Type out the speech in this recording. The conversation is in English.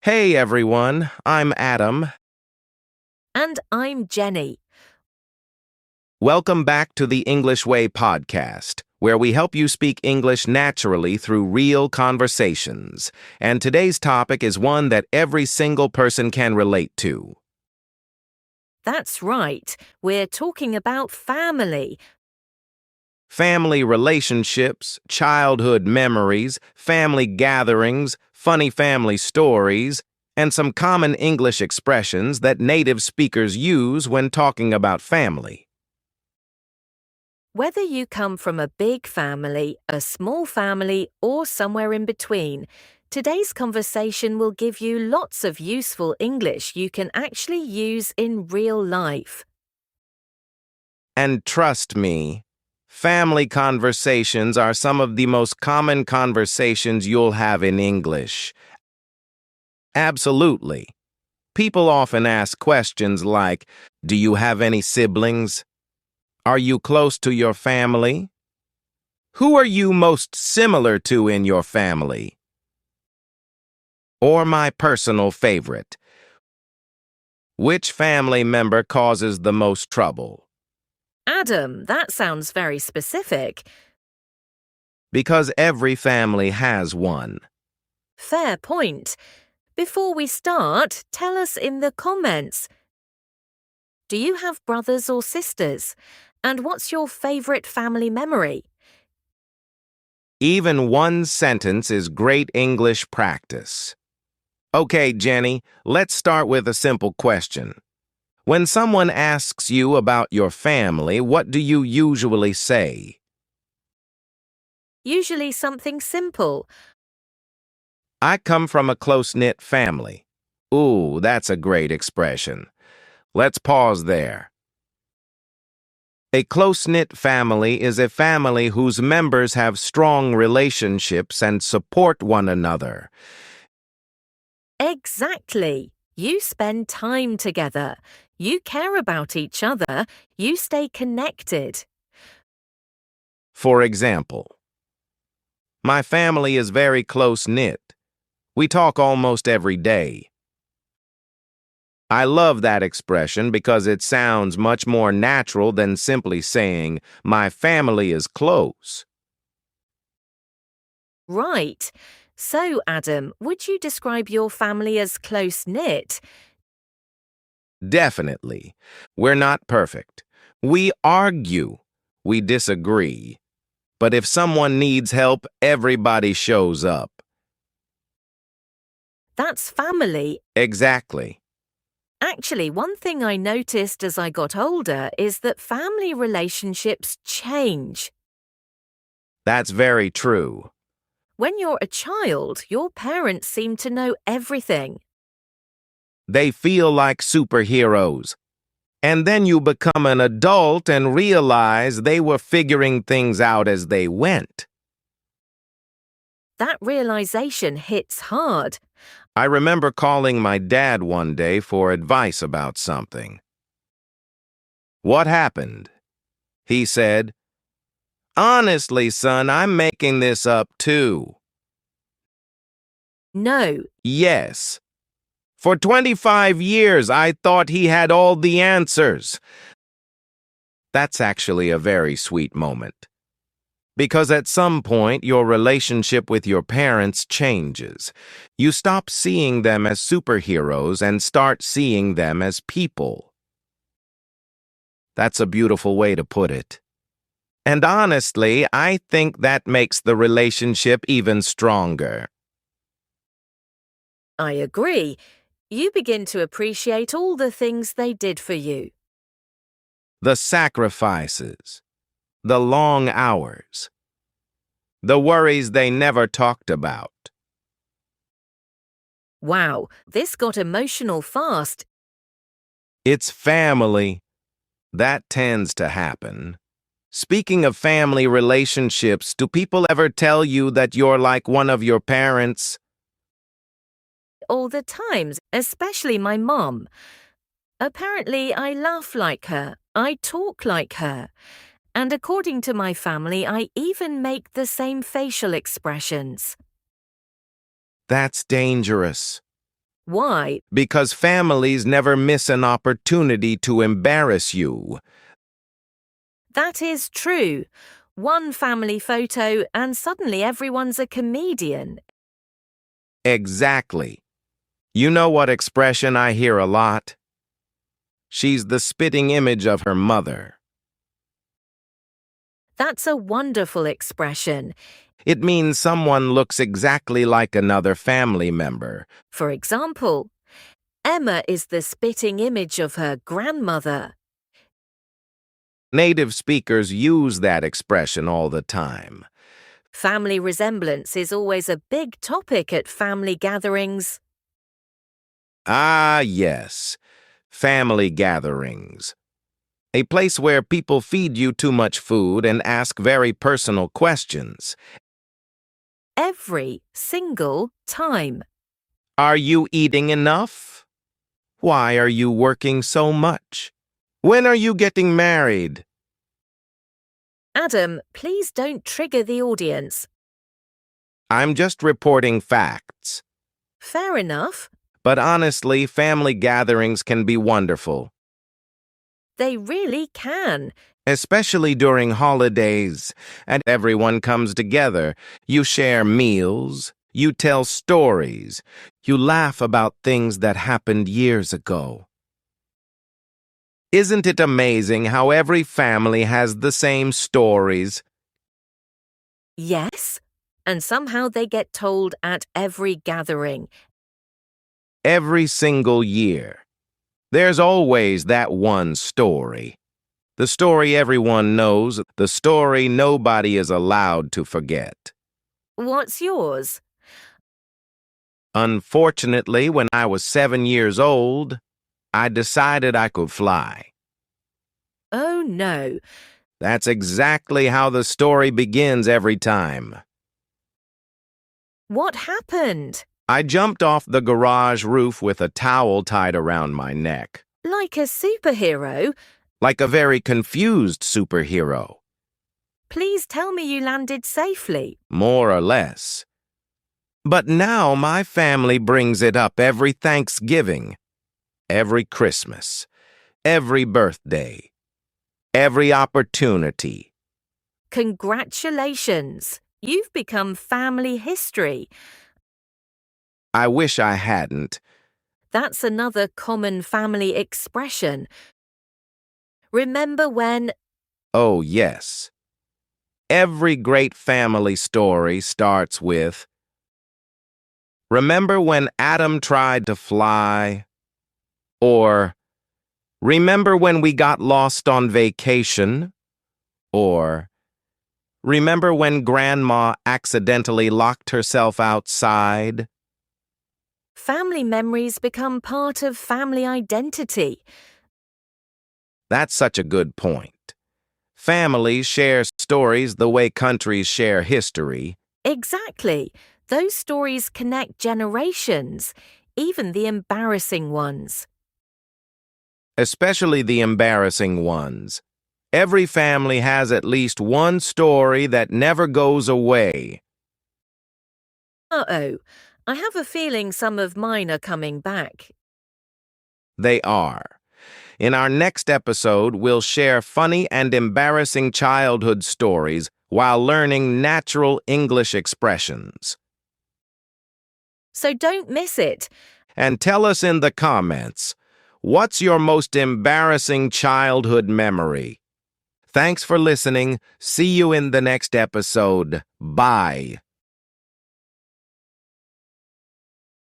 Hey everyone, I'm Adam. And I'm Jenny. Welcome back to the English Way podcast, where we help you speak English naturally through real conversations. And today's topic is one that every single person can relate to. That's right. We're talking about family. Family relationships, childhood memories, family gatherings, funny family stories, and some common English expressions that native speakers use when talking about family. Whether you come from a big family, a small family, or somewhere in between, today's conversation will give you lots of useful English you can actually use in real life. And trust me, family conversations are some of the most common conversations you'll have in English. Absolutely. People often ask questions like, do you have any siblings? Are you close to your family? Who are you most similar to in your family? Or my personal favorite, which family member causes the most trouble? Adam, that sounds very specific. Because every family has one. Fair point. Before we start, tell us in the comments. Do you have brothers or sisters? And what's your favorite family memory? Even one sentence is great English practice. Okay, Jenny, let's start with a simple question. When someone asks you about your family, what do you usually say? Usually something simple. I come from a close-knit family. Ooh, that's a great expression. Let's pause there. A close-knit family is a family whose members have strong relationships and support one another. Exactly. You spend time together. You care about each other. You stay connected. For example, my family is very close-knit. We talk almost every day. I love that expression because it sounds much more natural than simply saying, my family is close. Right. So, Adam, would you describe your family as close-knit? Definitely. We're not perfect. We argue. We disagree. But if someone needs help, everybody shows up. That's family. Exactly. Actually, one thing I noticed as I got older is that family relationships change. That's very true. When you're a child, your parents seem to know everything. They feel like superheroes. And then you become an adult and realize they were figuring things out as they went. That realization hits hard. I remember calling my dad one day for advice about something. What happened? He said, honestly, son, I'm making this up too. No, Yes. For 25 years, I thought he had all the answers. That's actually a very sweet moment. Because at some point, your relationship with your parents changes. You stop seeing them as superheroes and start seeing them as people. That's a beautiful way to put it. And honestly, I think that makes the relationship even stronger. I agree. You begin to appreciate all the things they did for you. The sacrifices, the long hours, the worries they never talked about. Wow, this got emotional fast. It's family. That tends to happen. Speaking of family relationships, do people ever tell you that you're like one of your parents? All the times, especially my mom. Apparently, I laugh like her. I talk like her. And according to my family, I even make the same facial expressions. That's dangerous. Why? Because families never miss an opportunity to embarrass you. That is true. One family photo and suddenly everyone's a comedian. Exactly. You know what expression I hear a lot? She's the spitting image of her mother. That's a wonderful expression. It means someone looks exactly like another family member. For example, Emma is the spitting image of her grandmother. Native speakers use that expression all the time. Family resemblance is always a big topic at family gatherings. Ah, yes. Family gatherings. A place where people feed you too much food and ask very personal questions. Every single time. Are you eating enough? Why are you working so much? When are you getting married? Adam, please don't trigger the audience. I'm just reporting facts. Fair enough. But honestly, family gatherings can be wonderful. They really can. Especially during holidays, and everyone comes together. You share meals, you tell stories, you laugh about things that happened years ago. Isn't it amazing how every family has the same stories? Yes, and somehow they get told at every gathering. Every single year. There's always that one story. The story everyone knows, the story nobody is allowed to forget. What's yours? Unfortunately, when I was 7 years old, I decided I could fly. Oh no. That's exactly how the story begins every time. What happened? I jumped off the garage roof with a towel tied around my neck, Like a superhero? like a very confused superhero, Please tell me you landed safely. more or less. But now my family brings it up every Thanksgiving, every Christmas, every birthday, every opportunity. Congratulations. You've become family history. I wish I hadn't. That's another common family expression. Remember when... Oh, yes. Every great family story starts with, "Remember when Adam tried to fly?" Or, "Remember when we got lost on vacation?" Or, "Remember when Grandma accidentally locked herself outside?" Family memories become part of family identity. That's such a good point. Families share stories the way countries share history. Exactly. Those stories connect generations, even the embarrassing ones. Especially the embarrassing ones. Every family has at least one story that never goes away. Uh-oh. I have a feeling some of mine are coming back. They are. In our next episode, we'll share funny and embarrassing childhood stories while learning natural English expressions. So don't miss it. And tell us in the comments, what's your most embarrassing childhood memory? Thanks for listening. See you in the next episode. Bye.